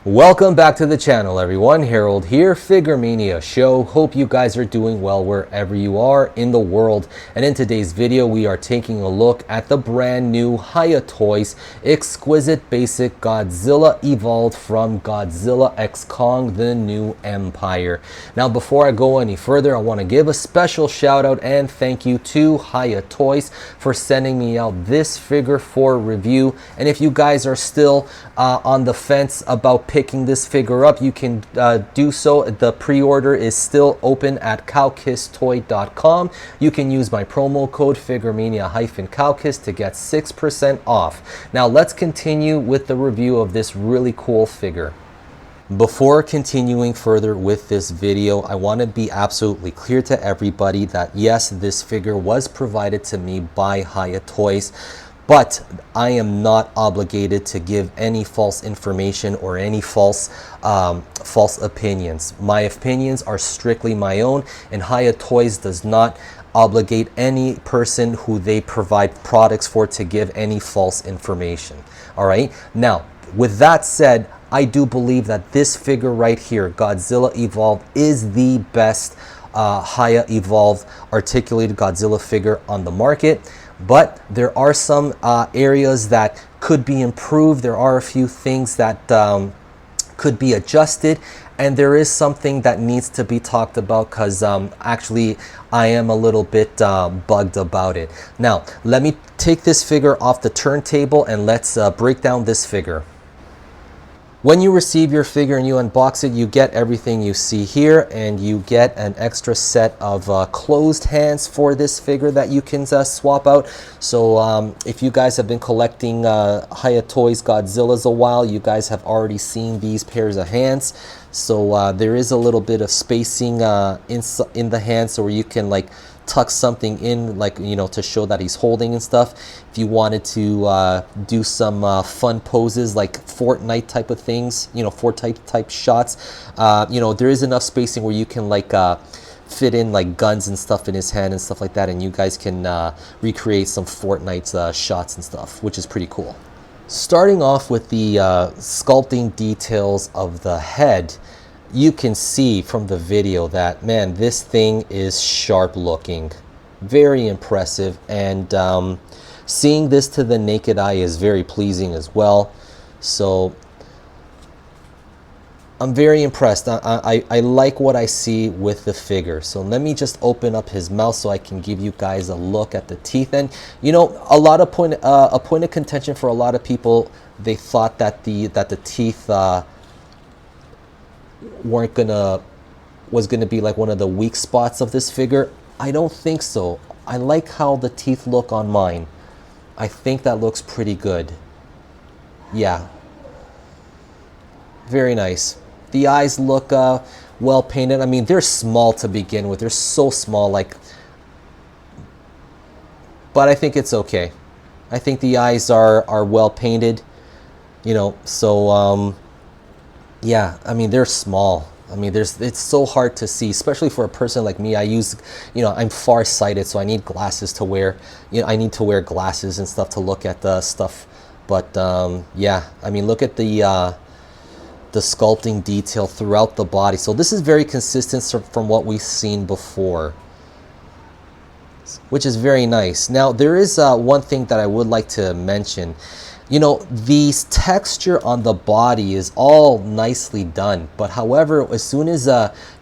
Welcome back to the channel, everyone. Harold here, Figuremania Show. Hope you guys are doing well wherever you are in the world. And in today's video, we are taking a look at the brand new Hiya Toys Exquisite Basic Godzilla evolved from Godzilla x Kong: The New Empire. Now, before I go any further, I want to give a special shout out and thank you to Hiya Toys for sending me out this figure for review. And if you guys are still on the fence about picking this figure up, you can do so. The pre-order is still open at Kowkistoys.com. You can use my promo code Figuremania-kowkis to get 6% off. Now let's continue with the review of this really cool figure. Before continuing further with this video, I want to be absolutely clear to everybody that yes, this figure was provided to me by Hiya Toys, but I am not obligated to give any false information or any false opinions. My opinions are strictly my own, and Hiya Toys does not obligate any person who they provide products for to give any false information. All right. Now, with that said, I do believe that this figure right here, Godzilla Evolved, is the best Hiya Evolved articulated Godzilla figure on the market. But there are some areas that could be improved. There are a few things that could be adjusted, and there is something that needs to be talked about because actually I am a little bit bugged about it. Now, let me take this figure off the turntable and let's break down this figure. When you receive your figure and you unbox it, you get everything you see here, and you get an extra set of closed hands for this figure that you can swap out. So if you guys have been collecting Hiya Toys Godzillas a while, you guys have already seen these pairs of hands. So there is a little bit of spacing in the hands, so where you can like tuck something in, like, you know, to show that he's holding and stuff. If you wanted to do some fun poses like Fortnite type of things, you know, Fortnite type shots, you know, there is enough spacing where you can like fit in like guns and stuff in his hand and stuff like that, and you guys can recreate some Fortnite shots and stuff, which is pretty cool. Starting off with the sculpting details of the head, you can see from the video that, man, this thing is sharp looking, very impressive, and seeing this to the naked eye is very pleasing as well. So I'm very impressed. I like what I see with the figure. So let me just open up his mouth so I can give you guys a look at the teeth. And you know, a lot of a point of contention for a lot of people, they thought that the teeth was gonna be like one of the weak spots of this figure. I don't think so. I like how the teeth look on mine. I think that looks pretty good. Yeah, very nice. The eyes look well painted. I mean, they're small to begin with. They're so small, like, but I think it's okay. I think the eyes are well painted, you know. So yeah, I mean, they're small. I mean, it's so hard to see, especially for a person like me. I'm farsighted, so I need glasses to wear. You know, I need to wear glasses and stuff to look at the stuff. But yeah, I mean, look at the sculpting detail throughout the body. So this is very consistent from what we've seen before, which is very nice. Now, there is one thing that I would like to mention. You know, the texture on the body is all nicely done, but however, as soon as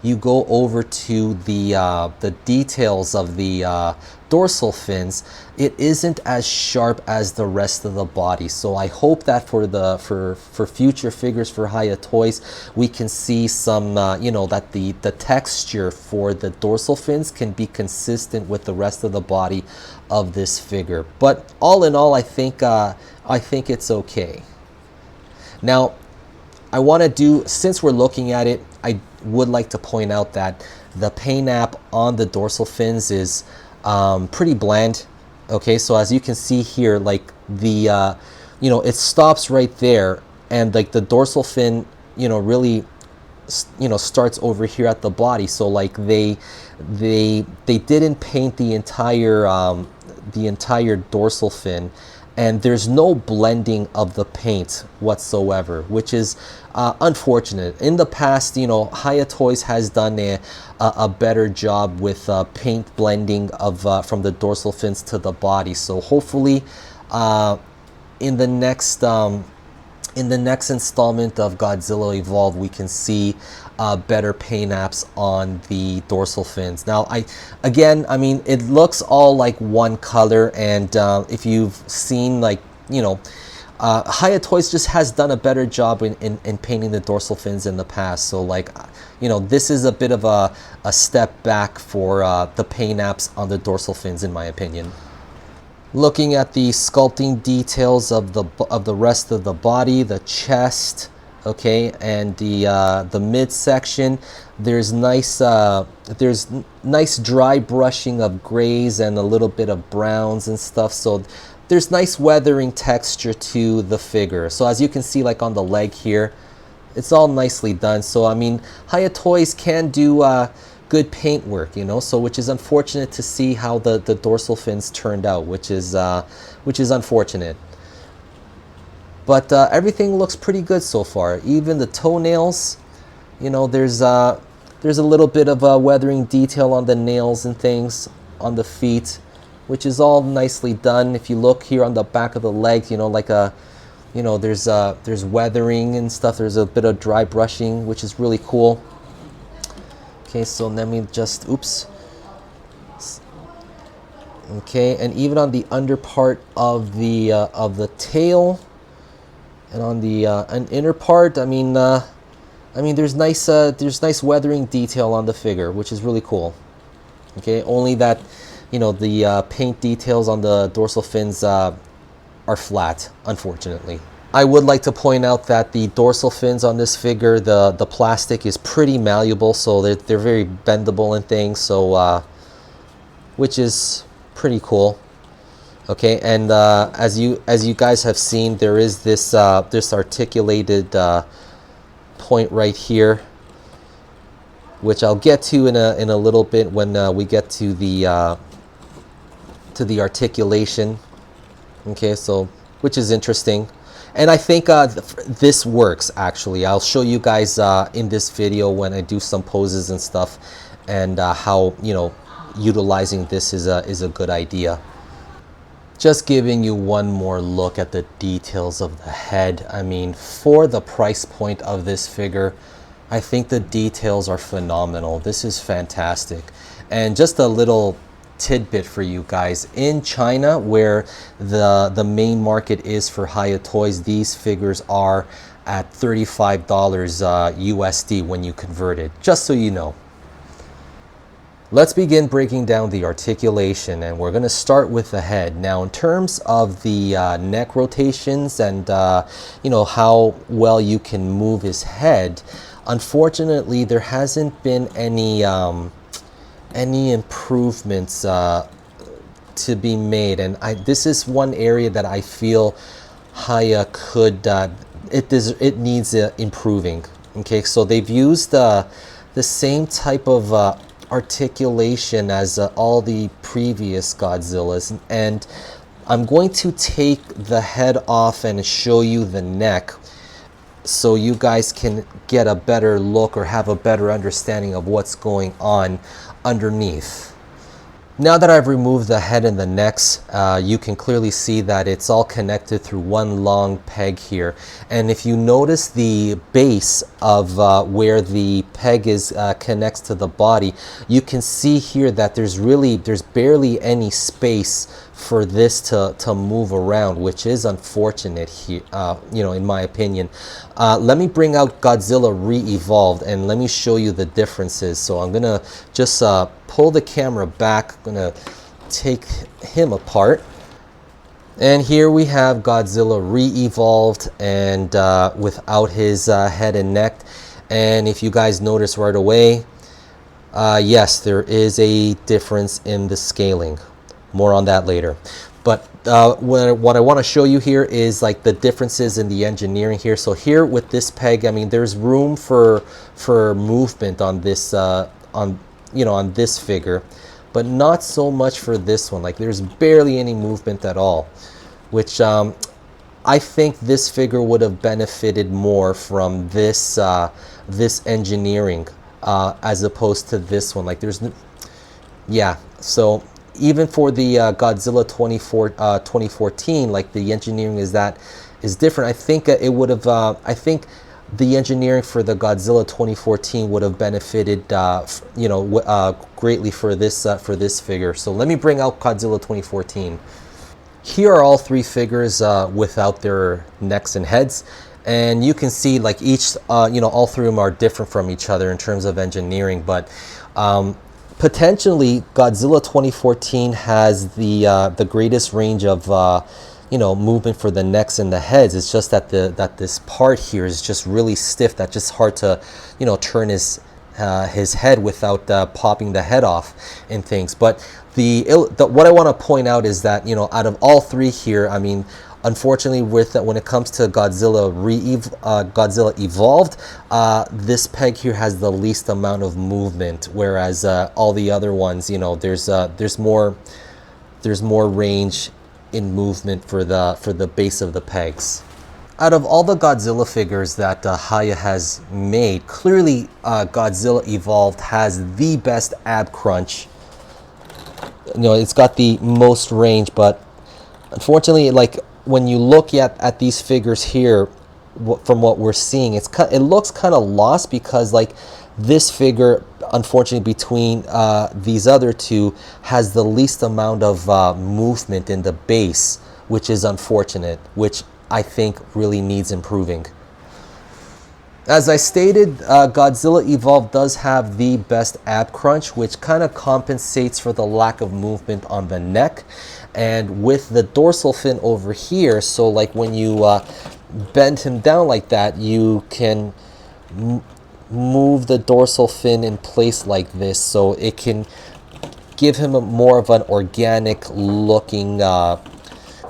you go over to the details of the dorsal fins, it isn't as sharp as the rest of the body. So I hope that for future figures for Hiya Toys, we can see some you know, that the texture for the dorsal fins can be consistent with the rest of the body of this figure. But all in all, I think it's okay. Now, I want to do, since we're looking at it, I would like to point out that the paint app on the dorsal fins is pretty bland. Okay, so as you can see here, like the you know, it stops right there, and like the dorsal fin, you know, really, you know, starts over here at the body. So like they didn't paint the entire dorsal fin and there's no blending of the paint whatsoever, which is unfortunate. In the past, you know, Hiya Toys has done a better job with paint blending of from the dorsal fins to the body. So hopefully in the next installment of Godzilla Evolved, we can see better paint apps on the dorsal fins. Now, I mean, it looks all like one color, and if you've seen, like, you know, Hiya Toys just has done a better job in painting the dorsal fins in the past. So, like, you know, this is a bit of a step back for the paint apps on the dorsal fins, in my opinion. Looking at the sculpting details of the rest of the body, the chest, okay, and the midsection, there's nice dry brushing of grays and a little bit of browns and stuff. So there's nice weathering texture to the figure. So as you can see, like on the leg here, it's all nicely done. So I mean, Hiya Toys can do good paint work, you know, so which is unfortunate to see how the dorsal fins turned out, which is unfortunate. But everything looks pretty good so far. Even the toenails, you know, there's a little bit of a weathering detail on the nails and things on the feet, which is all nicely done. If you look here on the back of the legs, you know, like you know, there's weathering and stuff. There's a bit of dry brushing, which is really cool. Okay, so let me just, oops. Okay, and even on the under part of the tail, and on the an inner part, I mean, there's nice weathering detail on the figure, which is really cool. Okay, only that, you know, the paint details on the dorsal fins are flat, unfortunately. I would like to point out that the dorsal fins on this figure, the plastic is pretty malleable, so they're very bendable and things, so which is pretty cool. Okay, and as you guys have seen, there is this this articulated point right here, which I'll get to in a little bit when we get to the articulation. Okay, so which is interesting. And I think this works, actually. I'll show you guys in this video when I do some poses and stuff, and how, you know, utilizing this is a good idea. Just giving you one more look at the details of the head. I mean, for the price point of this figure, I think the details are phenomenal. This is fantastic. And just a little tidbit for you guys, in China, where the main market is for Hiya Toys, these figures are at $35 USD when you convert it, just so you know. Let's begin breaking down the articulation, and we're going to start with the head. Now, in terms of the neck rotations and you know, how well you can move his head, unfortunately there hasn't been any improvements to be made, and this is one area that I feel Hiya could it needs improving. Okay, so they've used the same type of articulation as all the previous Godzillas, and I'm going to take the head off and show you the neck, so you guys can get a better look or have a better understanding of what's going on underneath. Now that I've removed the head and the necks, you can clearly see that it's all connected through one long peg here. And if you notice the base of where the peg is connects to the body, you can see here that there's barely any space for this to move around, which is unfortunate here, you know, in my opinion. Let me bring out Godzilla Re-Evolved and let me show you the differences. So I'm gonna just pull the camera back. I'm gonna take him apart, and here we have Godzilla Re-Evolved and without his head and neck. And if you guys notice right away, yes, there is a difference in the scaling. More on that later. But what I want to show you here is like the differences in the engineering here. So here with this peg, I mean, there's room for movement on this on this figure, but not so much for this one. Like, there's barely any movement at all. which I think this figure would have benefited more from this this engineering as opposed to this one. Like there's, yeah. So even for the Godzilla 2014, like the engineering is different. I think it would have. I think the engineering for the Godzilla 2014 would have benefited, you know, greatly for this figure. So let me bring out Godzilla 2014. Here are all three figures without their necks and heads, and you can see like each, you know, all three of them are different from each other in terms of engineering. But potentially, Godzilla 2014 has the greatest range of you know, movement for the necks and the heads. It's just that this part here is just really stiff. That's just hard to, you know, turn his head without popping the head off and things. But what I want to point out is that, you know, out of all three here, I mean, unfortunately, when it comes to Godzilla Godzilla Evolved, this peg here has the least amount of movement, whereas all the other ones, you know, there's more range in movement for the base of the pegs. Out of all the Godzilla figures that Hiya has made, clearly Godzilla Evolved has the best ab crunch. You know, it's got the most range, but unfortunately, like when you look at these figures here, from what we're seeing, it looks kind of lost, because like this figure, unfortunately, between these other two, has the least amount of movement in the base, which is unfortunate, which I think really needs improving. As I stated, Godzilla Evolved does have the best ab crunch, which kind of compensates for the lack of movement on the neck. And with the dorsal fin over here, so like when you bend him down like that, you can move the dorsal fin in place like this, so it can give him more of an organic looking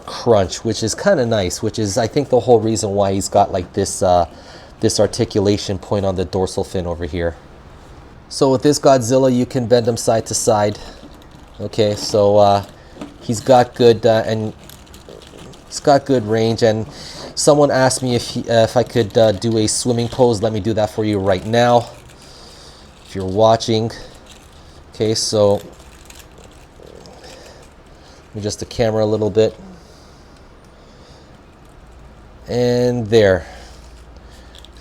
crunch, which is kind of nice, which is I think the whole reason why he's got like this this articulation point on the dorsal fin over here. So with this Godzilla, you can bend him side to side. Okay, so he's got good range. And someone asked me if I could do a swimming pose. Let me do that for you right now, if you're watching. Okay, so let me adjust the camera a little bit. And there.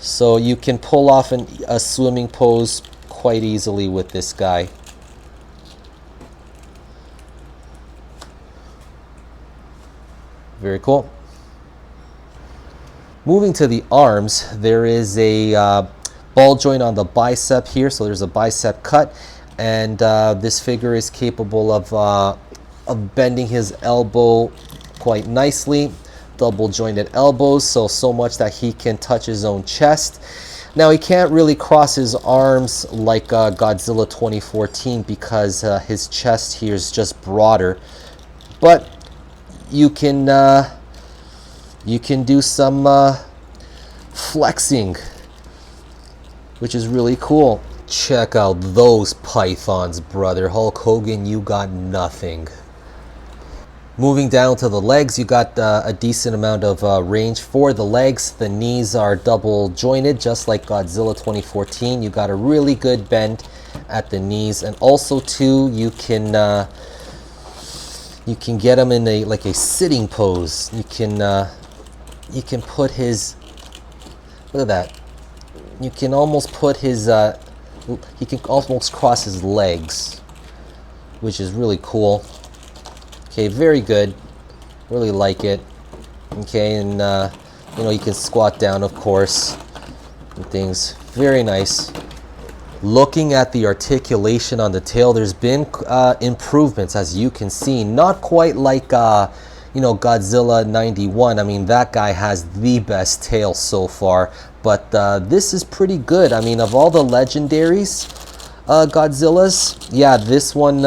So you can pull off a swimming pose quite easily with this guy. Very cool. Moving to the arms, there is a ball joint on the bicep here, so there's a bicep cut, and this figure is capable of bending his elbow quite nicely. Double jointed elbows, so much that he can touch his own chest. Now he can't really cross his arms like Godzilla 2014, because his chest here is just broader, but you can do some flexing, which is really cool. Check out those pythons, brother. Hulk Hogan, you got nothing. Moving down to the legs, you got a decent amount of range for the legs. The knees are double jointed, just like Godzilla 2014. You got a really good bend at the knees, and also too, you can get him in a sitting pose. You can put his, look at that. You can almost put his he can almost cross his legs, which is really cool. Okay, very good. Really like it. Okay, and you know, you can squat down, of course, and things. Very nice. Looking at the articulation on the tail, there's been improvements, as you can see. Not quite like you know, Godzilla 91. I mean, that guy has the best tail so far, but this is pretty good. I mean, of all the legendaries Godzillas, yeah, this one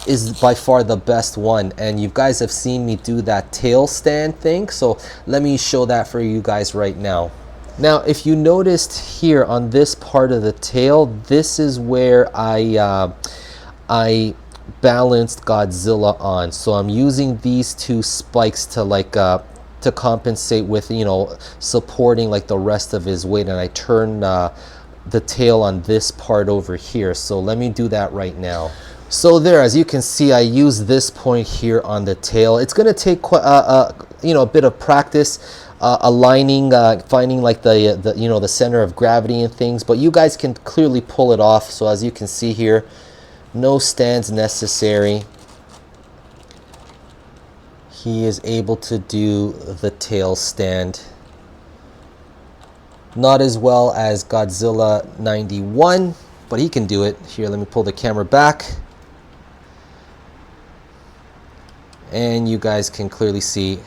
is by far the best one, and you guys have seen me do that tail stand thing, so let me show that for you guys right now. Now, if you noticed here on this part of the tail, this is where I balanced Godzilla on. So I'm using these two spikes to like to compensate with, you know, supporting like the rest of his weight, and I turn the tail on this part over here. So let me do that right now. So there, as you can see, I use this point here on the tail. It's going to take you know, a bit of practice aligning, finding like the you know, the center of gravity and things, but you guys can clearly pull it off. So as you can see here, no stands necessary. He is able to do the tail stand. Not as well as Godzilla 91, but he can do it. Here, let me pull the camera back. And you guys can clearly see,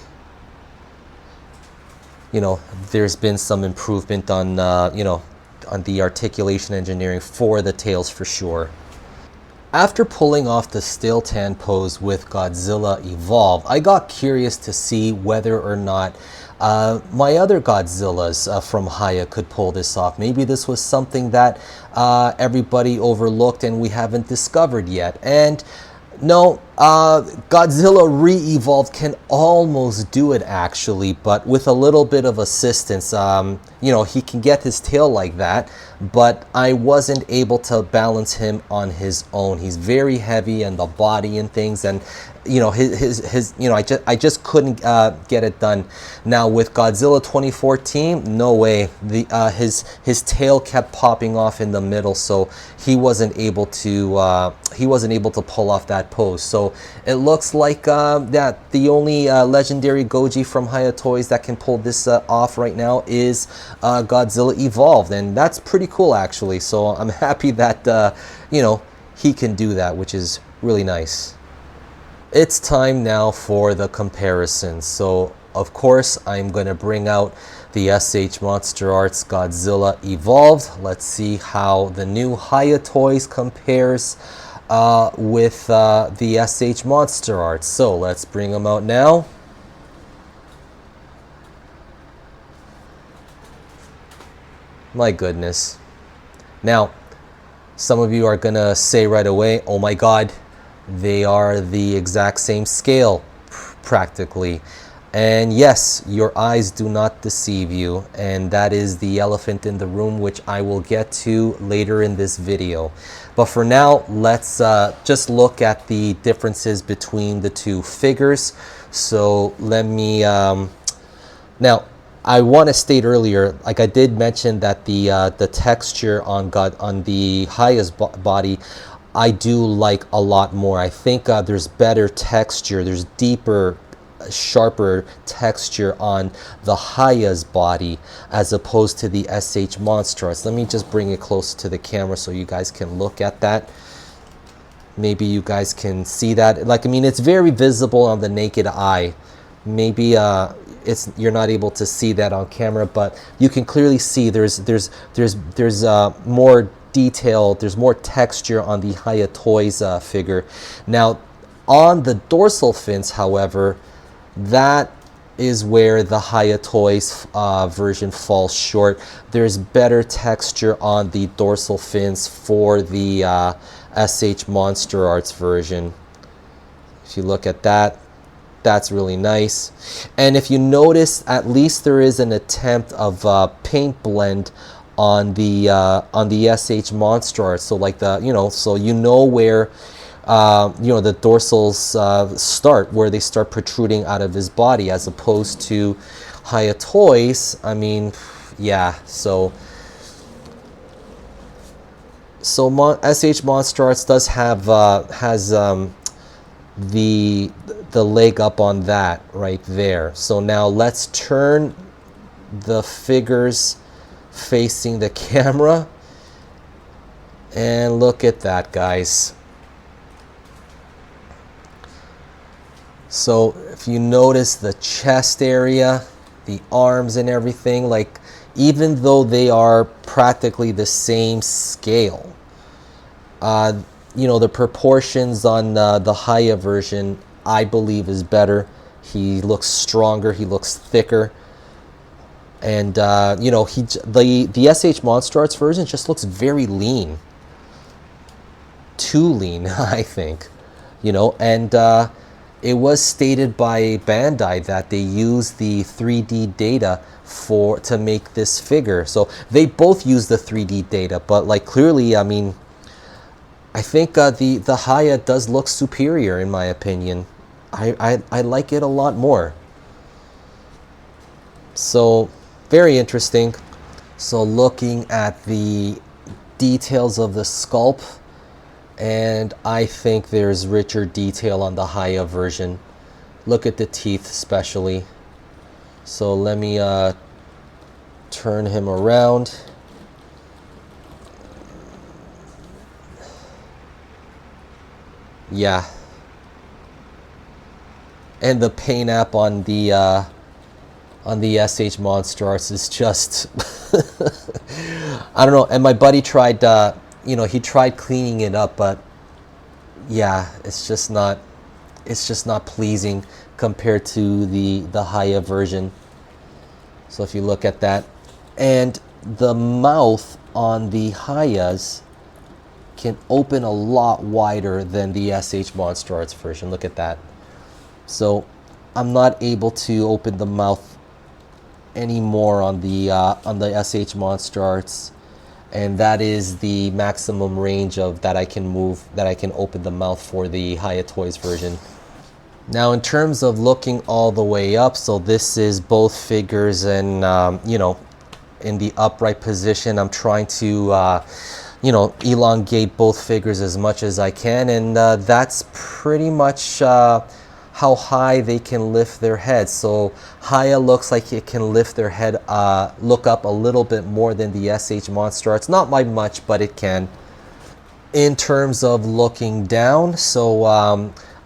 you know, there's been some improvement on, you know, on the articulation engineering for the tails for sure. After pulling off the still tan pose with Godzilla Evolve, I got curious to see whether or not my other Godzillas from Hiya could pull this off. Maybe this was something that everybody overlooked and we haven't discovered yet. And no, Godzilla Re-Evolved can almost do it actually, but with a little bit of assistance. You know, he can get his tail like that, but I wasn't able to balance him on his own. He's very heavy and the body and things, and you know, his you know, I just couldn't get it done. Now with Godzilla 2014, no way. His tail kept popping off in the middle, so he wasn't able to pull off that pose. So it looks like that the only legendary Goji from Hiya Toys that can pull this off right now is Godzilla Evolved, and that's pretty cool actually. So I'm happy that you know, he can do that, which is really nice. It's time now for the comparison. So of course I'm going to bring out the SH Monster Arts Godzilla Evolved. Let's see how the new Hiya Toys compares with the SH Monster Arts. So let's bring them out now. My goodness. Now, some of you are gonna say right away, oh my god, they are the exact same scale, practically. And yes, your eyes do not deceive you, and that is the elephant in the room, which I will get to later in this video. But for now, let's just look at the differences between the two figures. So let me, now, I want to state earlier, like I did mention that the texture on the Hiya's body, I do like a lot more. I think there's better texture, there's deeper, sharper texture on the Hiya's body as opposed to the SH Monster Arts. Let me just bring it close to the camera so you guys can look at that. Maybe you guys can see that. Like, I mean, it's very visible on the naked eye. Maybe you're not able to see that on camera, but you can clearly see there's more detail, there's more texture on the Hiya Toys figure. Now, on the dorsal fins, however, that is where the Hiya Toys version falls short. There's better texture on the dorsal fins for the SH Monster Arts version. If you look at that, that's really nice. And if you notice, at least there is an attempt of paint blend on the SH Monster Arts. So like the, you know, so you know where you know, the dorsals start, where they start protruding out of his body, as opposed to Hiya Toys. I mean, yeah, so SH Monster Arts does have has the leg up on that right there. So now let's turn the figures facing the camera and look at that, guys. So if you notice the chest area, the arms and everything, like, even though they are practically the same scale, you know, the proportions on the Hiya version, I believe, is better. He looks stronger, he looks thicker, and you know, the SH Monster Arts version just looks very lean, too lean, I think. you know, and it was stated by Bandai that they use the 3D data to make this figure. So they both use the 3D data, but like clearly, I mean, I think the Hiya does look superior in my opinion. I like it a lot more. So very interesting. So looking at the details of the sculpt, and I think there's richer detail on the Hiya version. Look at the teeth especially. So let me turn him around. Yeah. And the paint app on the SH Monster Arts is just I don't know. And my buddy tried you know, he tried cleaning it up, but yeah, it's just not pleasing compared to the Hiya version. So if you look at that, and the mouth on the Hiyas can open a lot wider than the SH Monster Arts version. Look at that. So I'm not able to open the mouth anymore on the SH Monster Arts, and that is the maximum range of that I can open the mouth for the Hiya Toys version. Now in terms of looking all the way up, so this is both figures and you know, in the upright position. I'm trying to you know, elongate both figures as much as I can, and that's pretty much how high they can lift their heads. So Hiya looks like it can lift their head, look up a little bit more than the SH Monster Arts. Not by much, but it can. In terms of looking down, so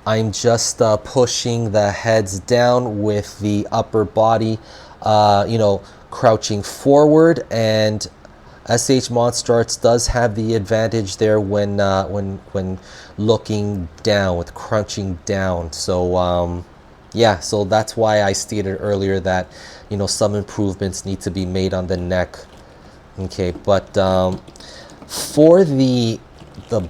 I'm just pushing the heads down with the upper body, you know, crouching forward, and SH Monster Arts does have the advantage there when looking down, with crunching down. So yeah, so that's why I stated earlier that, you know, some improvements need to be made on the neck. Okay, but for the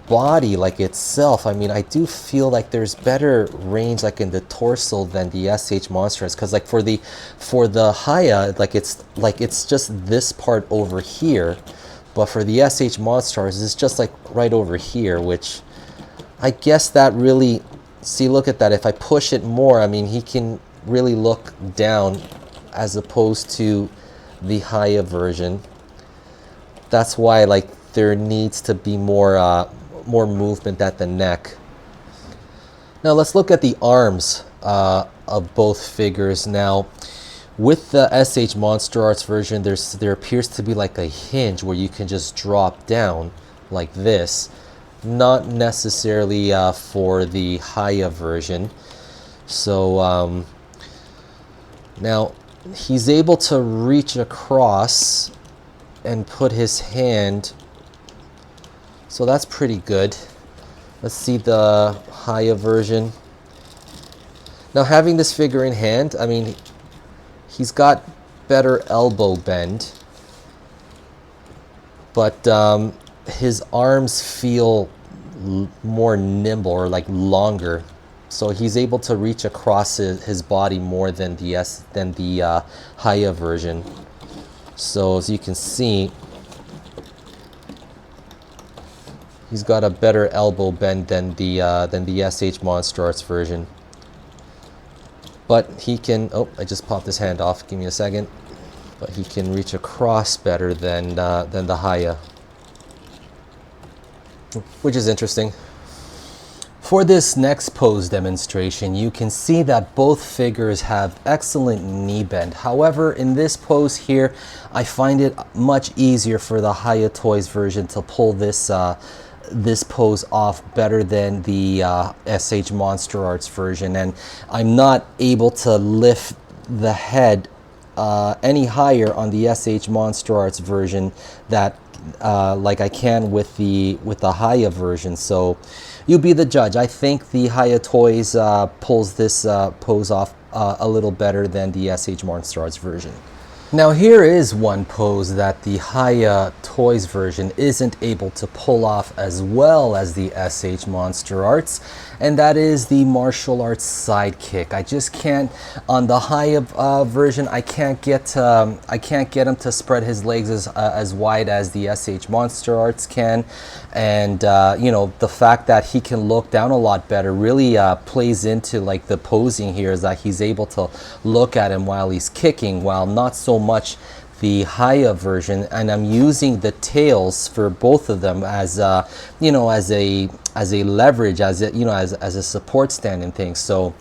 body like itself, I mean, I do feel like there's better range like in the torso than the SH Monster Arts, because like for the Hiya, like it's just this part over here, but for the SH Monster Arts it's just like right over here, which I guess that really, see, look at that, if I push it more, I mean, he can really look down as opposed to the Hiya version. That's why, like, there needs to be more movement at the neck. Now let's look at the arms of both figures. Now with the SH Monster Arts version, there appears to be like a hinge where you can just drop down like this. Not necessarily for the Hiya version. So now he's able to reach across and put his hand, so that's pretty good. Let's see the Hiya version. Now having this figure in hand, I mean, he's got better elbow bend, but his arms feel more nimble, or like longer, so he's able to reach across his body more than the Hiya version. So as you can see, he's got a better elbow bend than the SH Monster Arts version. But he can, oh, I just popped his hand off, give me a second. But he can reach across better than the Hiya, which is interesting. For this next pose demonstration, you can see that both figures have excellent knee bend. However, in this pose here, I find it much easier for the Hiya Toys version to pull this this pose off better than the SH Monster Arts version, and I'm not able to lift the head any higher on the SH Monster Arts version that like I can with the Hiya version. So you be the judge. I think the Hiya Toys pulls this pose off a little better than the SH Monster Arts version. Now here is one pose that the Hiya Toys version isn't able to pull off as well as the SH Monster Arts, and that is the martial arts sidekick. I just can't, on the Hiya version, I can't get him to spread his legs as wide as the SH Monster Arts can, and you know, the fact that he can look down a lot better really plays into like the posing here, is that he's able to look at him while he's kicking, while not so much the Hiya version. And I'm using the tails for both of them as you know, as a leverage, as a, you know, as a support stand and things. So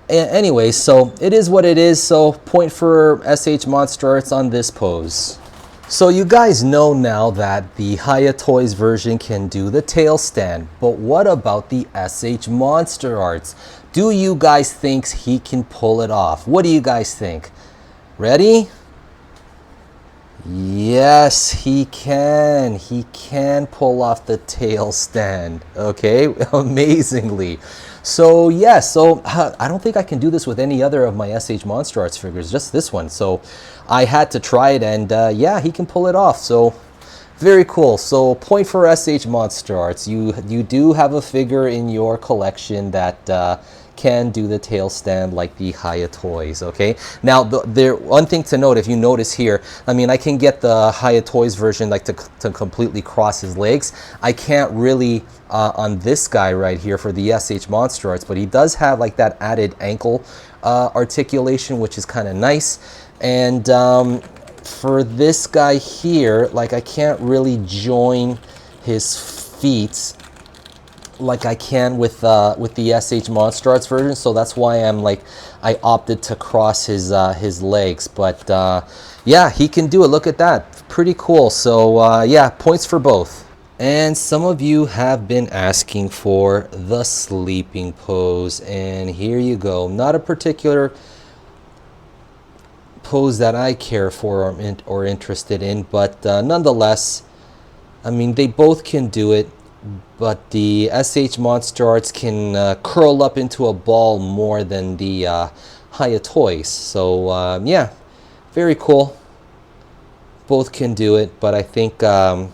anyway, so it is what it is. So point for SH Monster Arts on this pose. So you guys know now that the Hiya Toys version can do the tail stand, but what about the SH Monster Arts? Do you guys think he can pull it off? What do you guys think? Ready? Yes, he can. He can pull off the tail stand. Okay, amazingly. So yeah, so I don't think I can do this with any other of my SH Monster Arts figures, just this one. So I had to try it, and yeah, he can pull it off. So very cool. So point for SH Monster Arts. You do have a figure in your collection that can do the tail stand like the Hiya Toys. Okay, now one thing to note, if you notice here, I mean, I can get the Hiya Toys version like to completely cross his legs. I can't really on this guy right here for the SH Monster Arts, but he does have like that added ankle articulation, which is kind of nice. And for this guy here, like I can't really join his feet like I can with the SH Monster Arts version, so that's why I opted to cross his legs. But yeah, he can do it. Look at that, pretty cool. So yeah, points for both. And some of you have been asking for the sleeping pose, and here you go. Not a particular pose that I care for or interested in, but nonetheless, I mean, they both can do it. But the SH Monster Arts can curl up into a ball more than the Hiya Toys. So yeah, very cool. Both can do it, but I think the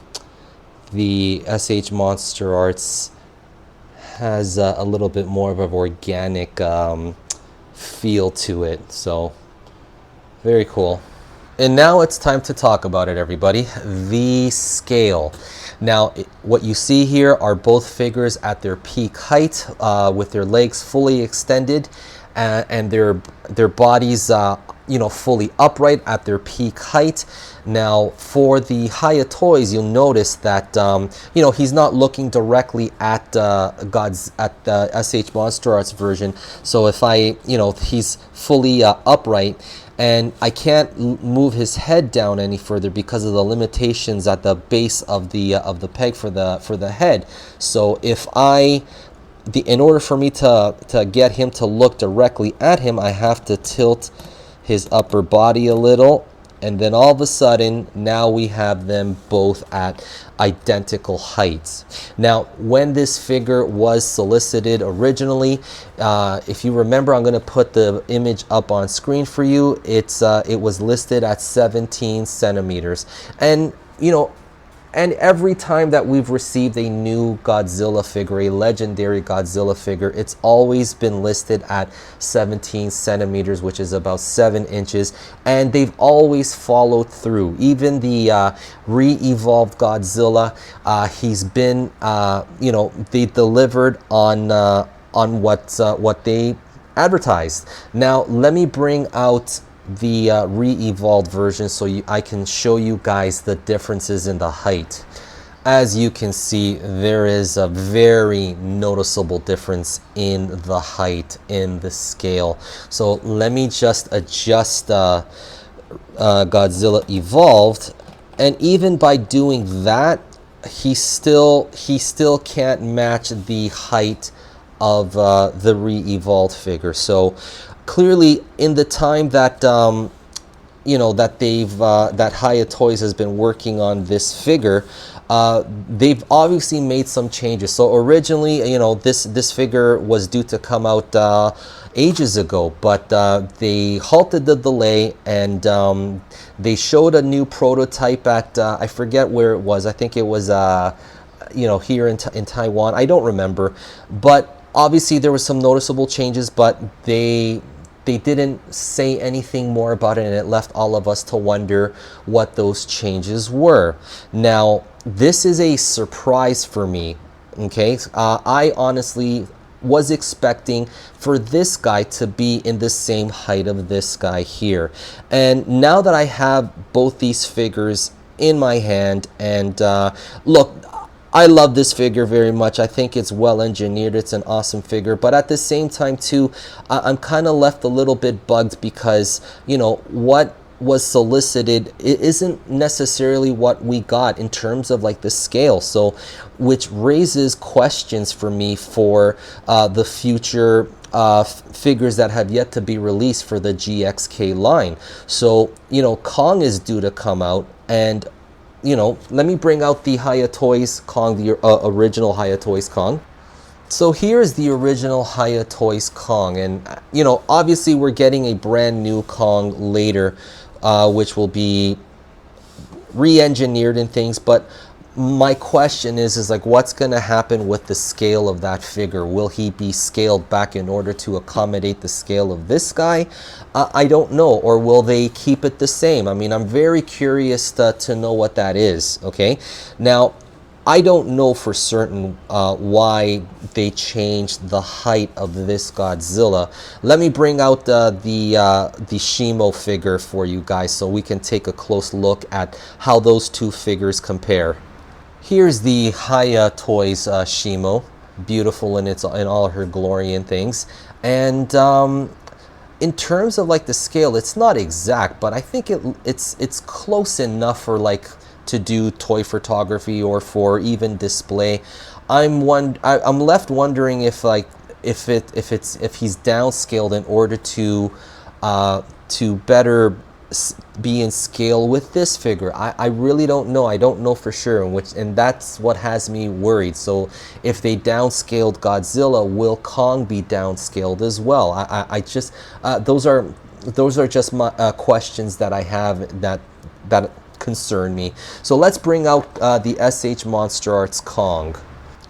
SH Monster Arts has a little bit more of an organic feel to it. So very cool. And now it's time to talk about it, everybody. The scale. Now, what you see here are both figures at their peak height, with their legs fully extended, and their bodies, you know, fully upright at their peak height. Now, for the Hiya Toys, you'll notice that you know, he's not looking directly at the SH Monster Arts version. So if you know, he's fully upright, and I can't move his head down any further because of the limitations at the base of the peg for the head. So if in order for me to get him to look directly at him, I have to tilt his upper body a little, and then all of a sudden, now we have them both at identical heights. Now, when this figure was solicited originally, if you remember, I'm going to put the image up on screen for you. It was listed at 17 centimeters. And, you know, and every time that we've received a new Godzilla figure, a legendary Godzilla figure, it's always been listed at 17 centimeters, which is about 7 inches. And they've always followed through. Even the re-evolved Godzilla, he's been, you know, they delivered on what they advertised. Now, let me bring out the re-evolved version so I can show you guys the differences in the height. As you can see, there is a very noticeable difference in the height in the scale. So let me just adjust Godzilla Evolved, and even by doing that, he still can't match the height of the re-evolved figure. So clearly, in the time that you know, that that Hiya Toys has been working on this figure, they've obviously made some changes. So originally, you know, this figure was due to come out ages ago, but they halted the delay, and they showed a new prototype at I forget where it was. I think it was you know, here in Taiwan. I don't remember, but obviously there was some noticeable changes, but they didn't say anything more about it, and it left all of us to wonder what those changes were. Now, this is a surprise for me, okay? I honestly was expecting for this guy to be in the same height of this guy here. And now that I have both these figures in my hand, and look, I love this figure very much. I think it's well engineered. It's an awesome figure. But at the same time, too, I'm kind of left a little bit bugged because, you know, what was solicited, it isn't necessarily what we got in terms of like the scale. So, which raises questions for me for the future figures that have yet to be released for the GXK line. So, you know, Kong is due to come out, and you know, let me bring out the Hiya Toys Kong, the original Hiya Toys Kong. So here's the original Hiya Toys Kong, and you know, obviously we're getting a brand new Kong later, which will be re-engineered and things. But my question is like, what's going to happen with the scale of that figure? Will he be scaled back in order to accommodate the scale of this guy? I don't know. Or will they keep it the same? I mean, I'm very curious to know what that is. Okay. Now, I don't know for certain why they changed the height of this Godzilla. Let me bring out the Shimo figure for you guys so we can take a close look at how those two figures compare. Here's the Hiya Toys Shimo, beautiful in all her glory and things. And in terms of like the scale, it's not exact, but I think it's close enough for like to do toy photography or for even display. I'm left wondering if like if he's downscaled in order to better be in scale with this figure. I really don't know. I don't know for sure, and that's what has me worried. So if they downscaled Godzilla, will Kong be downscaled as well? I just those are just my questions that I have that concern me. So let's bring out the SH Monster Arts Kong.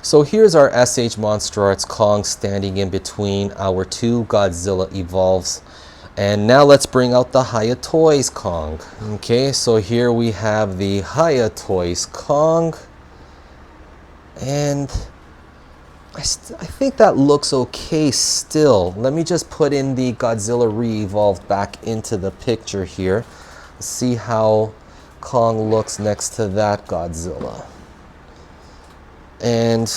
So here's our SH Monster Arts Kong standing in between our two Godzilla evolves. And now let's bring out the Hiya Toys Kong. Okay, so here we have the Hiya Toys Kong. And I think that looks okay still. Let me just put in the Godzilla re-evolved back into the picture here. See how Kong looks next to that Godzilla. And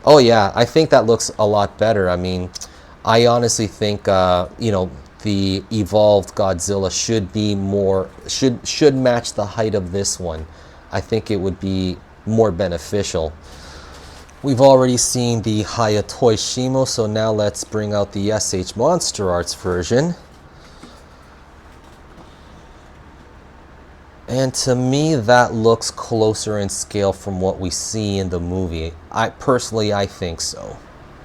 oh yeah, I think that looks a lot better. I mean, I honestly think you know, the evolved Godzilla should be more should match the height of this one. I think it would be more beneficial. We've already seen the Hiya Toy Shimo, so now let's bring out the SH Monster Arts version. And to me, that looks closer in scale from what we see in the movie. I think so.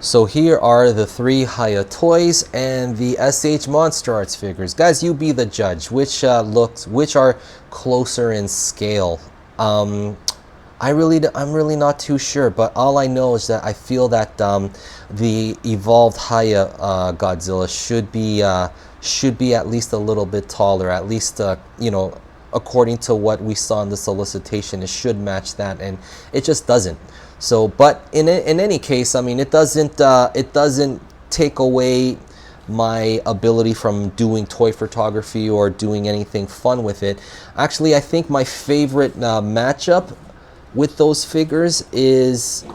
So here are the three Hiya Toys and the SH Monster Arts figures. Guys, you be the judge. Which are closer in scale? I'm really not too sure, but all I know is that I feel that the evolved Hiya Godzilla should be at least a little bit taller. At least you know, according to what we saw in the solicitation, it should match that, and it just doesn't. So, but in any case, I mean, it doesn't take away my ability from doing toy photography or doing anything fun with it. Actually, I think my favorite matchup with those figures is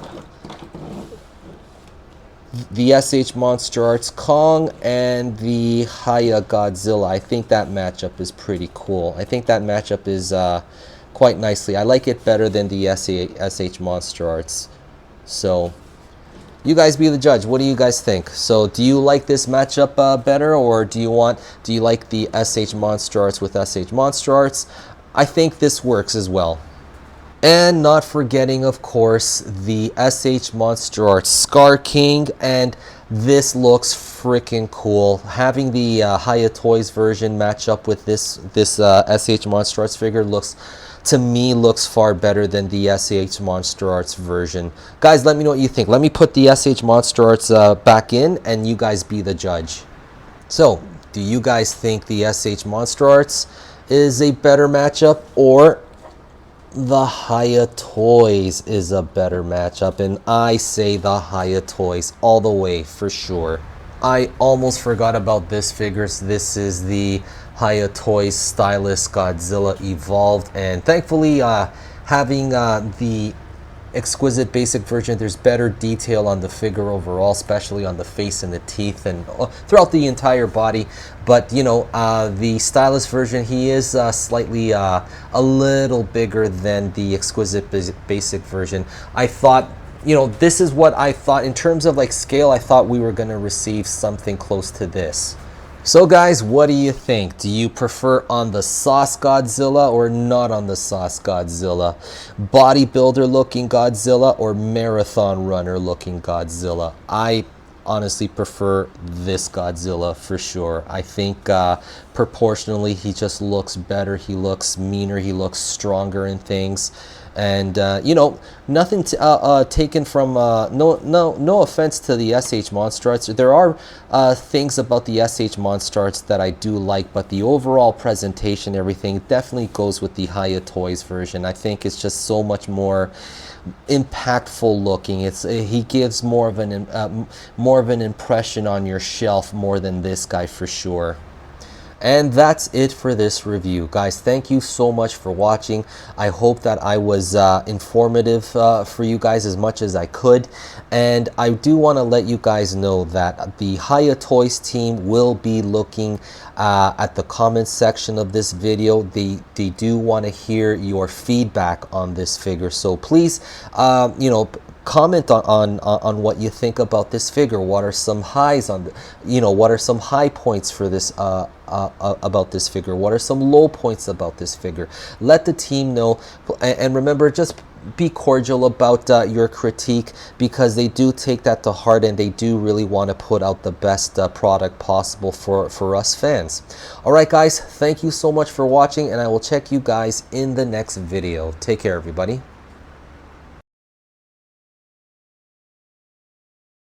the SH Monster Arts Kong and the Hiya Godzilla. I think that matchup is pretty cool. I think that matchup is quite nicely. I like it better than the SH Monster Arts. So You guys be the judge. What do you guys think? So do you like this matchup better, or do you like the SH Monster Arts with SH Monster Arts? I think this works as well. And not forgetting, of course, the SH Monster Arts Scar King, and this looks freaking cool. Having the Hiya Toys version match up with this SH Monster Arts figure looks far better than the SH Monster Arts version. Guys, let me know what you think. Let me put the SH Monster Arts back in, and you guys be the judge. So, do you guys think the SH Monster Arts is a better matchup, or the Hiya Toys is a better matchup? And I say the Hiya Toys all the way for sure. I almost forgot about this figure. So this is the Hiya Toys Stylus Godzilla Evolved, and thankfully having the Exquisite basic version, there's better detail on the figure overall, especially on the face and the teeth and throughout the entire body. But you know, the Stylus version, he is slightly a little bigger than the Exquisite basic version. I thought, you know, this is what I thought in terms of like scale. I thought we were going to receive something close to this. So guys, what do you think? Do you prefer on the Sauce Godzilla or not on the Sauce Godzilla? Bodybuilder looking Godzilla or marathon runner looking Godzilla? I honestly prefer this Godzilla for sure. I think proportionally he just looks better, he looks meaner, he looks stronger in things. And you know, nothing taken from no offense to the SH Monster Arts. There are things about the SH Monster Arts that I do like, but the overall presentation, everything definitely goes with the Hiya Toys version. I think it's just so much more impactful looking. He gives more of an impression on your shelf more than this guy for sure. And that's it for this review, guys. Thank you so much for watching. I hope that I was informative for you guys as much as I could. And I do want to let you guys know that the Hiya Toys team will be looking at the comments section of this video. They do want to hear your feedback on this figure. So please, you know, comment on what you think about this figure. What are some highs on what are some high points for this about this figure? What are some low points about this figure? Let the team know, and remember, just be cordial about your critique, because they do take that to heart and they do really want to put out the best product possible for us fans. All right guys, thank you so much for watching, and I will check you guys in the next video. Take care everybody.